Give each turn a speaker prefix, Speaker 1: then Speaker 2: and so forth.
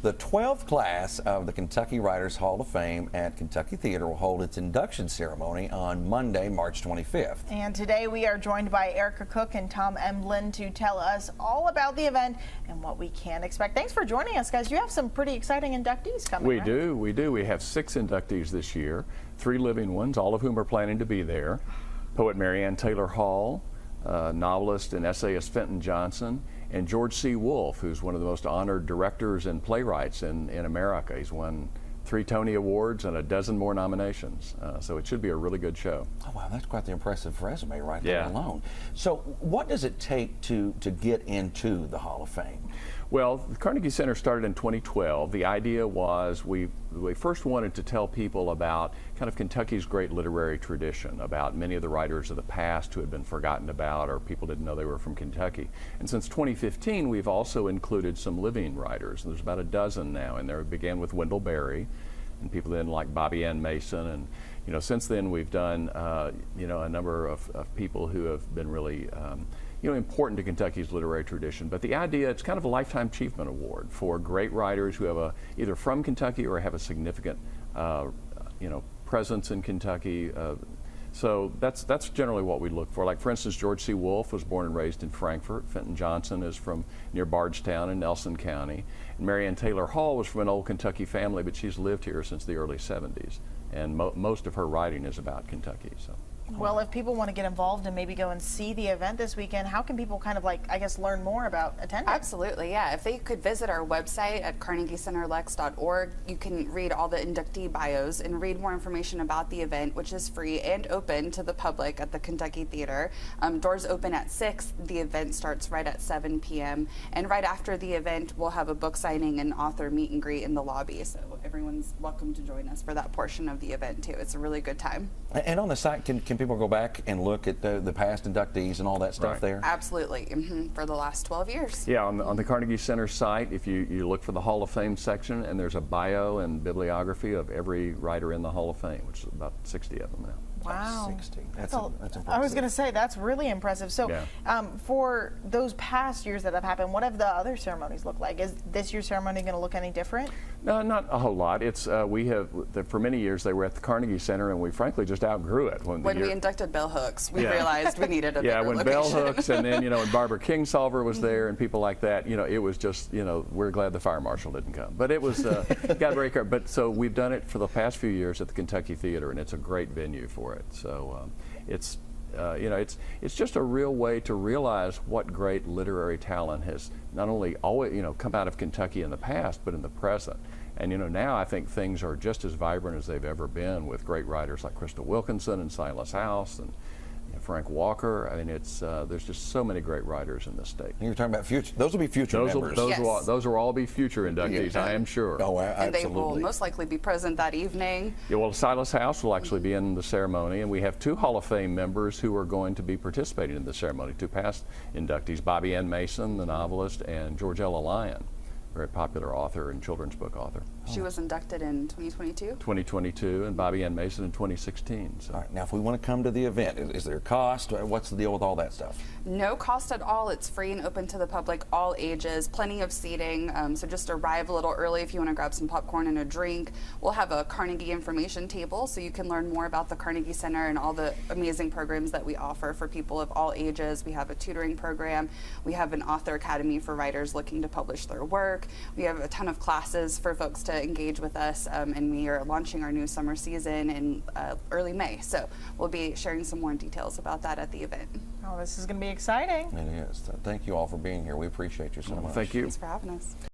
Speaker 1: The 12th class of the Kentucky Writers Hall of Fame at Kentucky Theater will hold its induction ceremony on Monday, March 25th.
Speaker 2: And today we are joined by Erica Cook and Tom Eblen to tell us all about the event and what we can expect. Thanks for joining us, guys. You have some pretty exciting inductees coming,
Speaker 3: We
Speaker 2: right?
Speaker 3: do. We have 6 inductees this year, 3 living ones, all of whom are planning to be there. Poet Mary Ann Taylor Hall, novelist and essayist Fenton Johnson, and George C. Wolfe, who's one of the most honored directors and playwrights in America. He's won 3 Tony Awards and a dozen more nominations. So it should be a really good show.
Speaker 1: Oh, wow, that's quite the impressive resume right there alone. So what does it take to get into the Hall of Fame?
Speaker 3: Well, the Carnegie Center started in 2012. The idea was we first wanted to tell people about kind of Kentucky's great literary tradition, about many of the writers of the past who had been forgotten about or people didn't know they were from Kentucky. And since 2015, we've also included some living writers. There's about a dozen now, and there began with Wendell Berry, and people then like Bobby Ann Mason. And since then we've done a number of people who have been really important to Kentucky's literary tradition. But the idea, it's kind of a Lifetime Achievement Award for great writers who have either from Kentucky or have a significant presence in Kentucky. So that's generally what we look for. Like, for instance, George C. Wolfe was born and raised in Frankfort. Fenton Johnson is from near Bardstown in Nelson County. And Mary Ann Taylor Hall was from an old Kentucky family, but she's lived here since the early 70s. And most of her writing is about Kentucky. So.
Speaker 2: Well, if people want to get involved and maybe go and see the event this weekend, how can people kind of learn more about attending?
Speaker 4: Absolutely, yeah. If they could visit our website at carnegiecenterlex.org, you can read all the inductee bios and read more information about the event, which is free and open to the public at the Kentucky Theater. Doors open at 6. The event starts right at 7 p.m. And right after the event, we'll have a book signing and author meet and greet in the lobby. So everyone's welcome to join us for that portion of the event, too. It's a really good time.
Speaker 1: And on the site, can people go back and look at the past inductees and all that stuff there?
Speaker 4: Absolutely, for the last 12 years.
Speaker 3: Yeah, on the Carnegie Center site, if you look for the Hall of Fame section, and there's a bio and bibliography of every writer in the Hall of Fame, which is about 60 of them now.
Speaker 2: Wow.
Speaker 1: 60. That's impressive.
Speaker 2: I was going to say, that's really impressive. So for those past years that have happened, what have the other ceremonies looked like? Is this year's ceremony going to look any different?
Speaker 3: No, not a whole lot. It's for many years they were at the Carnegie Center, and we frankly just outgrew it.
Speaker 4: When we inducted Bell Hooks, we realized we needed a bigger
Speaker 3: when
Speaker 4: location.
Speaker 3: Bell Hooks, and then when Barbara Kingsolver was there, and people like that, it was just we're glad the fire marshal didn't come. But it was got very clear. But so we've done it for the past few years at the Kentucky Theater, and it's a great venue for it. So it's just a real way to realize what great literary talent has not only always come out of Kentucky in the past, but in the present. And now I think things are just as vibrant as they've ever been, with great writers like Crystal Wilkinson and Silas House and Frank Walker. I mean, there's just so many great writers in this state.
Speaker 1: And you're talking about future. Those will be future members.
Speaker 3: Those will all be future inductees, I am sure.
Speaker 1: Oh, absolutely.
Speaker 4: And they will most likely be present that evening.
Speaker 3: Yeah, well, Silas House will actually be in the ceremony, and we have 2 Hall of Fame members who are going to be participating in the ceremony, 2 past inductees, Bobby Ann Mason, the novelist, and Georgella Lyon, very popular author and children's book author.
Speaker 4: She was inducted in 2022?
Speaker 3: 2022, and Bobby Ann Mason in 2016. So.
Speaker 1: All right, now if we want to come to the event, is there a cost? What's the deal with all that stuff?
Speaker 4: No cost at all. It's free and open to the public, all ages, plenty of seating. So just arrive a little early if you want to grab some popcorn and a drink. We'll have a Carnegie information table so you can learn more about the Carnegie Center and all the amazing programs that we offer for people of all ages. We have a tutoring program. We have an author academy for writers looking to publish their work. We have a ton of classes for folks to engage with us, and we are launching our new summer season in early May. So we'll be sharing some more details about that at the event.
Speaker 2: Oh, this is going to be exciting.
Speaker 1: It is. Thank you all for being here. We appreciate you so much.
Speaker 3: Thank you.
Speaker 4: Thanks for having us.